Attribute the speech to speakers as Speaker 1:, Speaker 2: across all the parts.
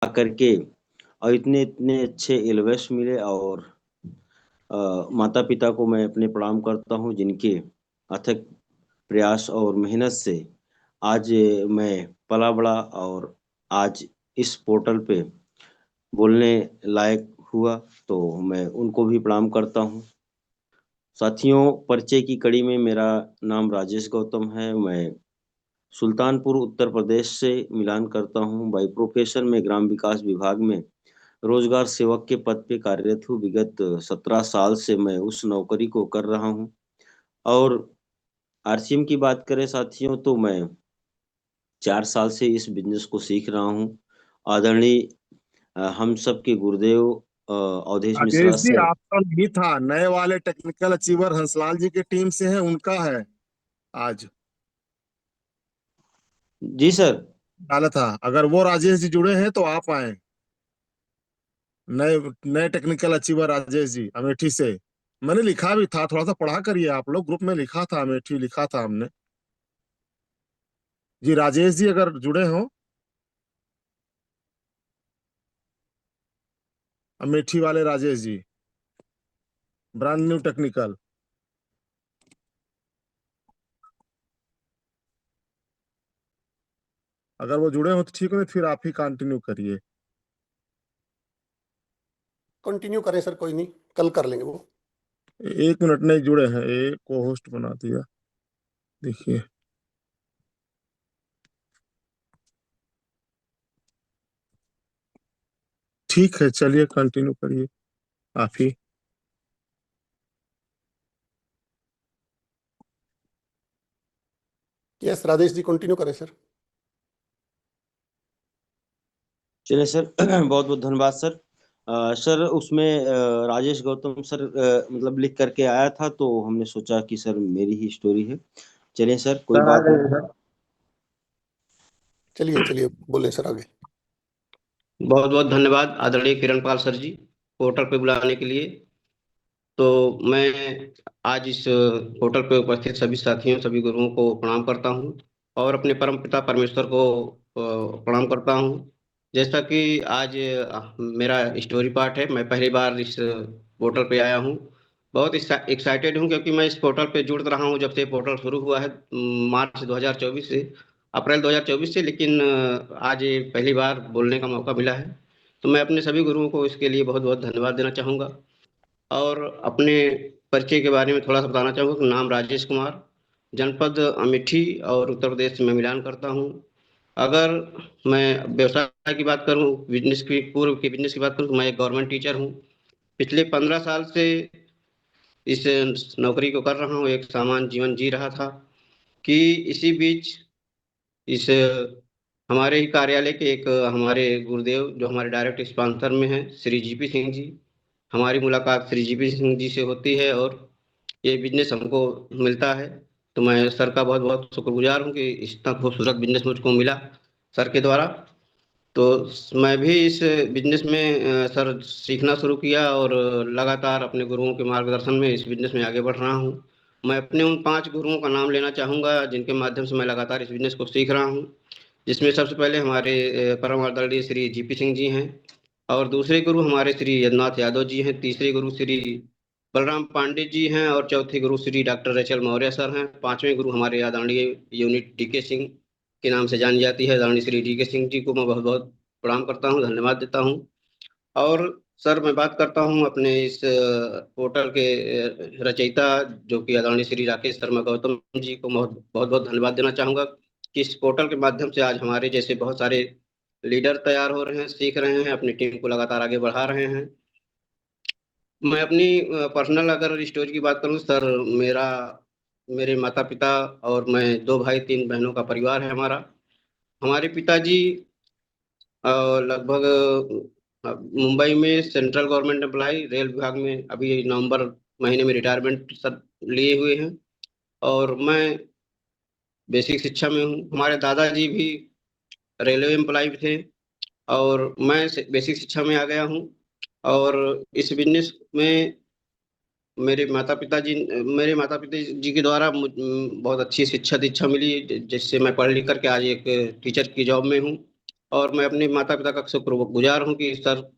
Speaker 1: करके और इतने इतने अच्छे एल्वेस मिले। और माता पिता को मैं अपने प्रणाम करता हूँ, जिनके अथक प्रयास और मेहनत से आज मैं पला बड़ा और आज इस पोर्टल पे बोलने लायक हुआ। तो मैं उनको भी प्रणाम करता हूँ। साथियों, परिचय की कड़ी में मेरा नाम राजेश गौतम है। मैं सुल्तानपुर उत्तर प्रदेश से मिलान करता हूँ। बाई प्रोफेशन में ग्राम विकास विभाग में रोजगार सेवक के पद पे कार्यरत हूँ। विगत 17 साल से मैं उस नौकरी को कर रहा हूँ। और आरसीएम की बात करें साथियों, तो मैं 4 साल से इस बिजनेस को सीख रहा हूँ। आदरणीय हम सब के गुरुदेव अवधेश मिश्रा
Speaker 2: राजेश जी,
Speaker 1: सर।
Speaker 2: आपका नहीं था, नए वाले टेक्निकल अचीवर हंसलाल जी की टीम से है, उनका है आज
Speaker 1: जी सर।
Speaker 2: डाला था। अगर वो राजेश जी जुड़े हैं तो आप आए। नए नए टेक्निकल अचीवर राजेश जी अमेठी से। मैंने लिखा भी था, थोड़ा सा पढ़ा करिए, आप लोग ग्रुप में लिखा था, अमेठी लिखा था हमने। जी राजेश जी अगर जुड़े हो, अमेठी वाले Rajesh ji, brand new technical. अगर वो जुड़े हो तो ठीक है, फिर आप ही कंटिन्यू करिए।
Speaker 3: कंटिन्यू करें सर, कोई नहीं, कल कर लेंगे वो।
Speaker 2: 1 मिनट, नहीं जुड़े हैं, एक को होस्ट बना दिया, देखिए। ठीक है, चलिए कंटिन्यू करिए आप ही।
Speaker 3: यस राजेश जी, कंटिन्यू करें सर।
Speaker 1: चलिए सर बहुत बहुत धन्यवाद सर। सर उसमें राजेश गौतम सर मतलब लिख करके आया था, तो हमने सोचा कि सर मेरी ही स्टोरी है। चलिए सर, कोई बात नहीं।
Speaker 3: चलिए चलिए, बोले सर आगे।
Speaker 4: बहुत बहुत धन्यवाद आदरणीय किरण पाल सर जी, पोर्टल पे बुलाने के लिए। तो मैं आज इस पोर्टल पे उपस्थित सभी साथियों, सभी गुरुओं को प्रणाम करता हूँ और अपने परम पिता परमेश्वर को प्रणाम करता हूँ। जैसा कि आज मेरा स्टोरी पार्ट है, मैं पहली बार इस पोर्टल पे आया हूँ। बहुत एक्साइटेड हूँ क्योंकि मैं इस पोर्टल पे जुड़ रहा हूँ जब से पोर्टल शुरू हुआ है, मार्च 2024 से, अप्रैल 2024 से। लेकिन आज ये पहली बार बोलने का मौका मिला है, तो मैं अपने सभी गुरुओं को इसके लिए बहुत बहुत धन्यवाद देना चाहूँगा। और अपने परिचय के बारे में थोड़ा सा बताना चाहूँगा। नाम राजेश कुमार, जनपद अमेठी और उत्तर प्रदेश से मैं मिलान करता हूँ। अगर मैं व्यवसाय की बात करूँ, बिजनेस की, पूर्व के बिजनेस की बात करूँ, तो मैं एक गवर्नमेंट टीचर हूँ। पिछले 15 साल से इस नौकरी को कर रहा हूँ, एक सामान्य जीवन जी रहा था कि इसी बीच इस हमारे ही कार्यालय के एक हमारे गुरुदेव जो हमारे डायरेक्ट स्पॉन्सर में हैं, श्री जीपी सिंह जी, हमारी मुलाकात श्री जीपी सिंह जी से होती है और ये बिजनेस हमको मिलता है। तो मैं सर का बहुत बहुत शुक्रगुजार हूँ कि इतना खूबसूरत बिजनेस मुझको मिला सर के द्वारा। तो मैं भी इस बिजनेस में सर सीखना शुरू किया और लगातार अपने गुरुओं के मार्गदर्शन में इस बिजनेस में आगे बढ़ रहा हूँ। मैं अपने उन 5 गुरुओं का नाम लेना चाहूँगा जिनके माध्यम से मैं लगातार इस बिजनेस को सीख रहा हूँ। जिसमें सबसे पहले हमारे परम आदरणीय श्री जीपी सिंह जी हैं, और दूसरे गुरु हमारे श्री यदुनाथ यादव जी हैं, तीसरे गुरु श्री बलराम पांडे जी हैं, और चौथे गुरु श्री डॉक्टर रचल मौर्य सर हैं। पांचवें गुरु हमारे आदरणीय यूनिट डीके सिंह के नाम से जानी जाती है, आदरणीय श्री डीके सिंह जी को मैं बहुत बहुत प्रणाम करता हूँ, धन्यवाद देता हूँ। और सर मैं बात करता हूँ अपने इस पोर्टल के रचयिता जो कि आदरणीय श्री राकेश शर्मा गौतम जी को बहुत बहुत धन्यवाद देना चाहूँगा कि इस पोर्टल के माध्यम से आज हमारे जैसे बहुत सारे लीडर तैयार हो रहे हैं, सीख रहे हैं, अपनी टीम को लगातार आगे बढ़ा रहे हैं। मैं अपनी पर्सनल अगर स्टोरी की बात करूं सर, मेरा मेरे माता पिता और मैं 2 भाई 3 बहनों का परिवार है हमारा। हमारे पिताजी लगभग मुंबई में सेंट्रल गवर्नमेंट एम्प्लॉय रेल विभाग में अभी नवंबर महीने में रिटायरमेंट सर लिए हुए हैं, और मैं बेसिक शिक्षा में हूँ। हमारे दादाजी भी रेलवे एम्प्लॉय थे और मैं बेसिक शिक्षा में आ गया हूँ। और इस बिजनेस में मेरे माता पिता जी के द्वारा बहुत अच्छी शिक्षा दीक्षा मिली, जिससे मैं पढ़ लिख करके आज एक टीचर की जॉब में हूँ। और मैं अपने माता पिता का शुक्रगुजार हूँ कि सर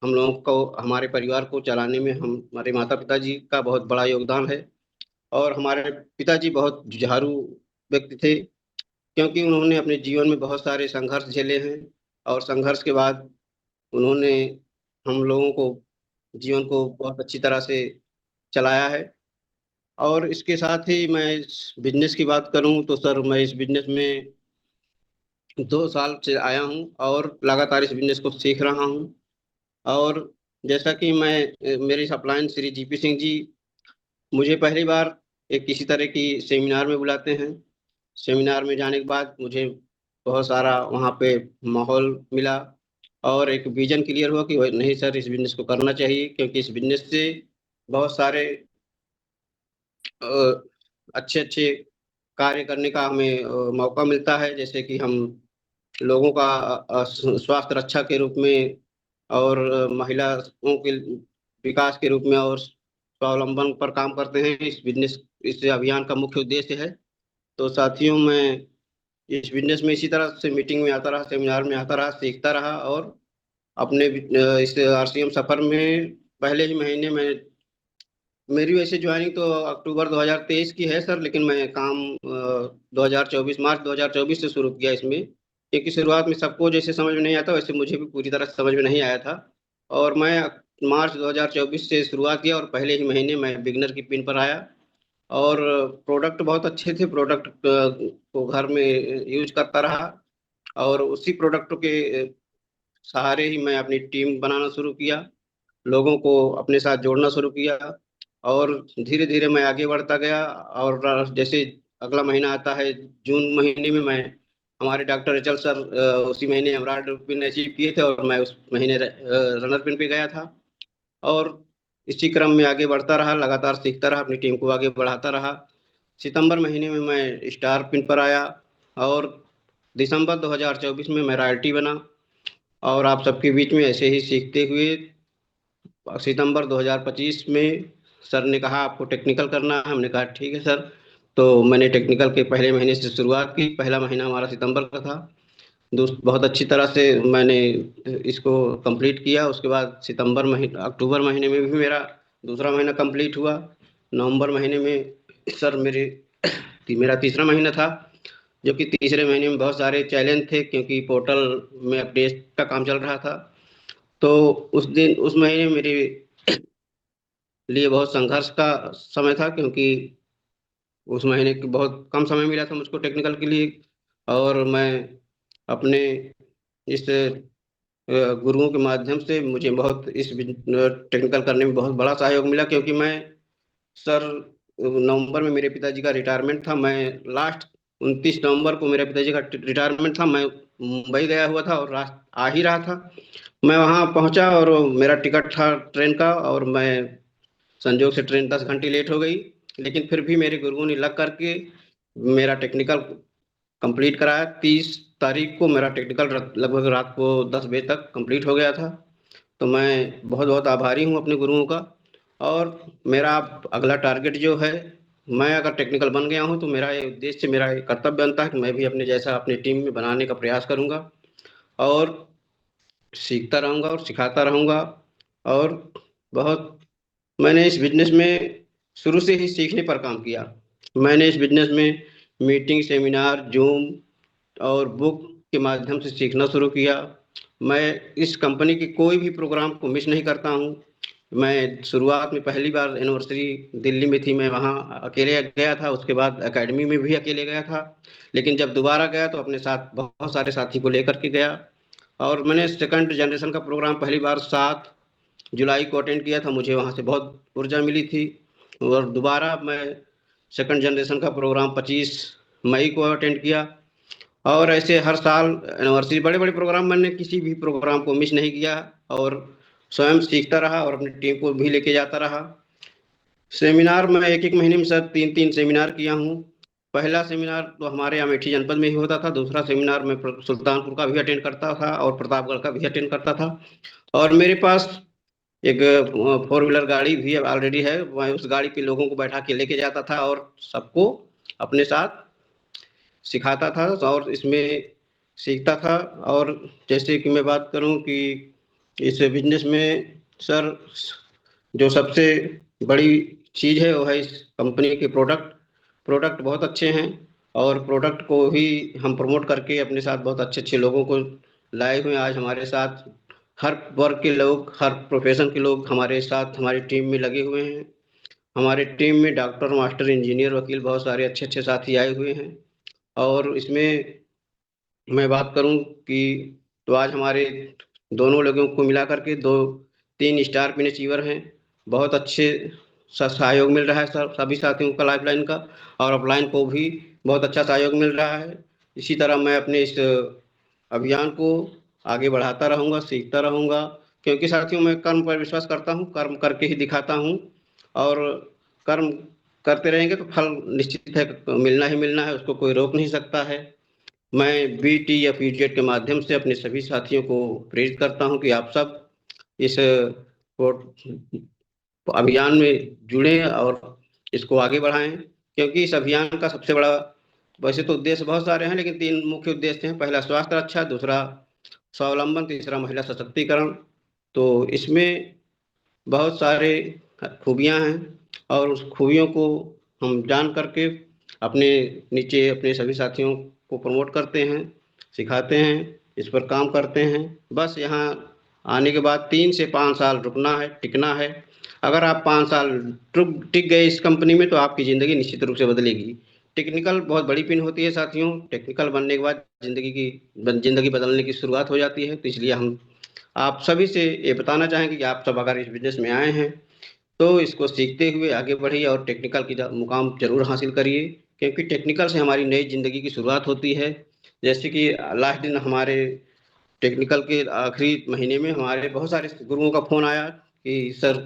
Speaker 4: हम लोगों को, हमारे परिवार को चलाने में हमारे माता पिताजी का बहुत बड़ा योगदान है। और हमारे पिताजी बहुत जुझारू व्यक्ति थे, क्योंकि उन्होंने अपने जीवन में बहुत सारे संघर्ष झेले हैं, और संघर्ष के बाद उन्होंने हम लोगों को, जीवन को बहुत अच्छी तरह से चलाया है। और इसके साथ ही मैं इस बिजनेस की बात करूं तो सर मैं इस बिजनेस में 2 साल से आया हूं और लगातार इस बिजनेस को सीख रहा हूं। और जैसा कि मेरे सप्लायन श्री जीपी सिंह जी मुझे पहली बार एक किसी तरह की सेमिनार में बुलाते हैं। सेमिनार में जाने के बाद मुझे बहुत सारा वहाँ पे माहौल मिला, और एक विजन क्लियर हुआ कि नहीं सर इस बिजनेस को करना चाहिए, क्योंकि इस बिजनेस से बहुत सारे अच्छे अच्छे कार्य करने का हमें मौका मिलता है। जैसे कि हम लोगों का स्वास्थ्य रक्षा के रूप में, और महिलाओं के विकास के रूप में, और स्वावलंबन पर काम करते हैं। इस अभियान का मुख्य उद्देश्य है। तो साथियों, मैं इस बिजनेस में इसी तरह से मीटिंग में आता रहा, सेमिनार में आता रहा, सीखता रहा, और अपने इस आरसीएम सफर में पहले ही महीने में, मेरी वैसे ज्वाइनिंग तो अक्टूबर 2023 की है सर, लेकिन मैं काम 2024 मार्च 2024 से शुरू किया इसमें, क्योंकि शुरुआत में सबको जैसे समझ में नहीं आता वैसे मुझे भी पूरी तरह समझ में नहीं आया था। और मैं मार्च 2024 से शुरुआत किया, और पहले ही महीने मैं बिगनर की पिन पर आया। और प्रोडक्ट बहुत अच्छे थे, प्रोडक्ट को घर में यूज करता रहा, और उसी प्रोडक्ट के सहारे ही मैं अपनी टीम बनाना शुरू किया, लोगों को अपने साथ जोड़ना शुरू किया, और धीरे धीरे मैं आगे बढ़ता गया। और जैसे अगला महीना आता है, जून महीने में मैं, हमारे डॉक्टर एचएल सर उसी महीने एमराल्ड पिन अचीव किए थे, और मैं उस महीने रनर पिन पे गया था। और इसी क्रम में आगे बढ़ता रहा, लगातार सीखता रहा, अपनी टीम को आगे बढ़ाता रहा। सितंबर महीने में मैं स्टार पिन पर आया, और दिसंबर 2024 में मैं रॉयल्टी बना। और आप सबके बीच में ऐसे ही सीखते हुए सितंबर 2025 में सर ने कहा आपको टेक्निकल करना है। हमने कहा ठीक है सर। तो मैंने टेक्निकल के पहले महीने से शुरुआत की। पहला महीना हमारा सितंबर का था। बहुत अच्छी तरह से मैंने इसको कंप्लीट किया। उसके बाद अक्टूबर महीने में भी मेरा दूसरा महीना कंप्लीट हुआ। नवंबर महीने में सर मेरा तीसरा महीना था, जो कि तीसरे महीने में बहुत सारे चैलेंज थे, क्योंकि पोर्टल में अपडेट का काम चल रहा था। तो उस महीने मेरे लिए बहुत संघर्ष का समय था, क्योंकि उस महीने की बहुत कम समय मिला था मुझको टेक्निकल के लिए। और मैं अपने इस गुरुओं के माध्यम से मुझे बहुत इस टेक्निकल करने में बहुत बड़ा सहयोग मिला, क्योंकि मैं सर नवंबर में मेरे पिताजी का रिटायरमेंट था। मैं लास्ट 29 नवंबर को मेरे पिताजी का रिटायरमेंट था। मैं मुंबई गया हुआ था और आ ही रहा था। मैं वहाँ पहुँचा और मेरा टिकट था ट्रेन का, और मैं संजोग से ट्रेन 10 घंटे लेट हो गई, लेकिन फिर भी मेरे गुरुओं ने लग करके मेरा टेक्निकल कंप्लीट कराया। 30 तारीख को मेरा टेक्निकल लगभग रात को 10 बजे तक कंप्लीट हो गया था। तो मैं बहुत बहुत आभारी हूँ अपने गुरुओं का। और मेरा अगला टारगेट जो है, मैं अगर टेक्निकल बन गया हूँ तो मेरा ये उद्देश्य, मेरा ये कर्तव्य बनता है कि मैं भी अपने जैसा अपनी टीम में बनाने का प्रयास करूँगा, और सीखता रहूँगा और सिखाता रहूँगा। और बहुत मैंने इस बिजनेस में शुरू से ही सीखने पर काम किया। मैंने इस बिजनेस में मीटिंग, सेमिनार, जूम और बुक के माध्यम से सीखना शुरू किया। मैं इस कंपनी के कोई भी प्रोग्राम को मिस नहीं करता हूँ। मैं शुरुआत में पहली बार एनिवर्सरी दिल्ली में थी, मैं वहाँ अकेले गया था। उसके बाद एकेडमी में भी अकेले गया था, लेकिन जब दोबारा गया तो अपने साथ बहुत सारे साथी को लेकर के गया। और मैंने सेकंड जनरेशन का प्रोग्राम पहली बार 7 जुलाई को अटेंड किया था। मुझे वहाँ से बहुत ऊर्जा मिली थी। और दोबारा मैं सेकंड जनरेशन का प्रोग्राम 25 मई को अटेंड किया। और ऐसे हर साल एनिवर्सरी, बड़े बड़े प्रोग्राम, मैंने किसी भी प्रोग्राम को मिस नहीं किया, और स्वयं सीखता रहा और अपनी टीम को भी लेके जाता रहा। सेमिनार में एक महीने में सर 3 सेमिनार किया हूँ। पहला सेमिनार तो हमारे अमेठी जनपद में ही होता था। दूसरा सेमिनार मैं सुल्तानपुर का भी अटेंड करता था और प्रतापगढ़ का भी अटेंड करता था। और मेरे पास एक 4 व्हीलर गाड़ी भी ऑलरेडी है। मैं उस गाड़ी पे लोगों को बैठा के लेके जाता था और सबको अपने साथ सिखाता था। और इसमें सीखता था। और जैसे कि मैं बात करूं कि इस बिजनेस में सर जो सबसे बड़ी चीज़ है वो है इस कंपनी के प्रोडक्ट बहुत अच्छे हैं। और प्रोडक्ट को ही हम प्रमोट करके अपने साथ बहुत अच्छे अच्छे लोगों को लाए हुए हैं। आज हमारे साथ हर वर्ग के लोग, हर प्रोफेशन के लोग हमारे साथ हमारी टीम में लगे हुए हैं। हमारे टीम में डॉक्टर, मास्टर, इंजीनियर, वकील बहुत सारे अच्छे अच्छे साथी आए हुए हैं। और इसमें मैं बात करूं कि तो आज हमारे दोनों लोगों को मिला करके 2-3 स्टार पिन अचीवर हैं। बहुत अच्छे सहयोग मिल रहा है सर सभी साथियों का लाइफलाइन का, और अपलाइन को भी बहुत अच्छा सहयोग मिल रहा है। इसी तरह मैं अपने इस अभियान को आगे बढ़ाता रहूँगा, सीखता रहूँगा, क्योंकि साथियों मैं कर्म पर विश्वास करता हूँ, कर्म करके ही दिखाता हूँ। और कर्म करते रहेंगे तो फल निश्चित है मिलना ही मिलना है, उसको कोई रोक नहीं सकता है। मैं बीटी या पीजेड के माध्यम से अपने सभी साथियों को प्रेरित करता हूं कि आप सब इस अभियान में जुड़ें और इसको आगे बढ़ाएं, क्योंकि इस अभियान का सबसे बड़ा, वैसे तो उद्देश्य बहुत सारे हैं लेकिन 3 मुख्य उद्देश्य हैं। पहला स्वास्थ्य रक्षा, दूसरा स्वावलंबन, तीसरा महिला सशक्तिकरण। तो इसमें बहुत सारे खूबियां हैं और उस खूबियों को हम जान करके अपने नीचे अपने सभी साथियों को प्रमोट करते हैं, सिखाते हैं, इस पर काम करते हैं। बस यहाँ आने के बाद 3 से 5 साल रुकना है, टिकना है। अगर आप 5 साल टिक गए इस कंपनी में तो आपकी ज़िंदगी निश्चित रूप से बदलेगी। टेक्निकल बहुत बड़ी पिन होती है साथियों। टेक्निकल बनने के बाद ज़िंदगी बदलने की शुरुआत हो जाती है। तो इसलिए हम आप सभी से ये बताना चाहेंगे कि आप सब अगर इस बिजनेस में आए हैं तो इसको सीखते हुए आगे बढ़िए और टेक्निकल की मुकाम जरूर हासिल करिए, क्योंकि टेक्निकल से हमारी नई जिंदगी की शुरुआत होती है। जैसे कि लास्ट दिन हमारे टेक्निकल के आखिरी महीने में हमारे बहुत सारे गुरुओं का फोन आया कि सर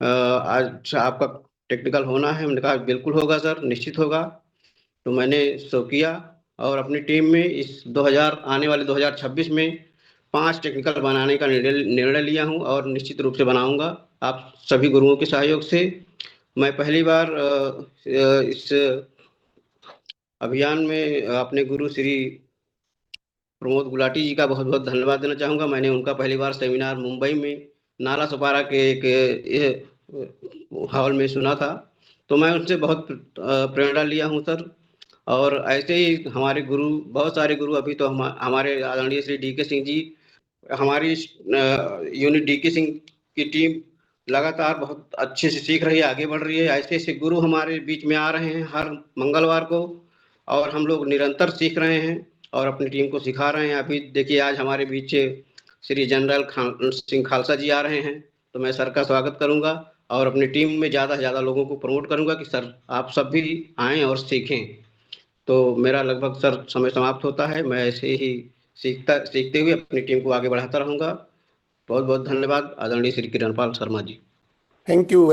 Speaker 4: आज आपका टेक्निकल होना है। हमने कहा बिल्कुल होगा सर, निश्चित होगा। तो मैंने सो किया और अपनी टीम में इस 2026 में 5 टेक्निकल बनाने का निर्णय लिया हूं और निश्चित रूप से बनाऊंगा आप सभी गुरुओं के सहयोग से। मैं पहली बार इस अभियान में अपने गुरु श्री प्रमोद गुलाटी जी का बहुत बहुत धन्यवाद देना चाहूँगा। मैंने उनका पहली बार सेमिनार मुंबई में नाला सोपारा के एक हॉल में सुना था, तो मैं उनसे बहुत प्रेरणा लिया हूँ सर। और ऐसे ही हमारे गुरु, बहुत सारे गुरु, अभी तो हमारे आदरणीय श्री डी के सिंह जी, हमारी यूनिट डी के सिंह की टीम लगातार बहुत अच्छे से सीख रही है, आगे बढ़ रही है। ऐसे ऐसे गुरु हमारे बीच में आ रहे हैं हर मंगलवार को, और हम लोग निरंतर सीख रहे हैं और अपनी टीम को सिखा रहे हैं। अभी देखिए आज हमारे बीच श्री जनरल सिंह खालसा जी आ रहे हैं, तो मैं सर का स्वागत करूंगा और अपनी टीम में ज़्यादा से ज़्यादा लोगों को प्रमोट करूंगा कि सर आप सब भी आएँ और सीखें। तो मेरा लगभग सर समय समाप्त होता है। मैं ऐसे ही सीखते हुए अपनी टीम को आगे बढ़ाता रहूंगा। बहुत बहुत धन्यवाद आदरणीय श्री किरणपाल शर्मा जी।
Speaker 3: Thank you.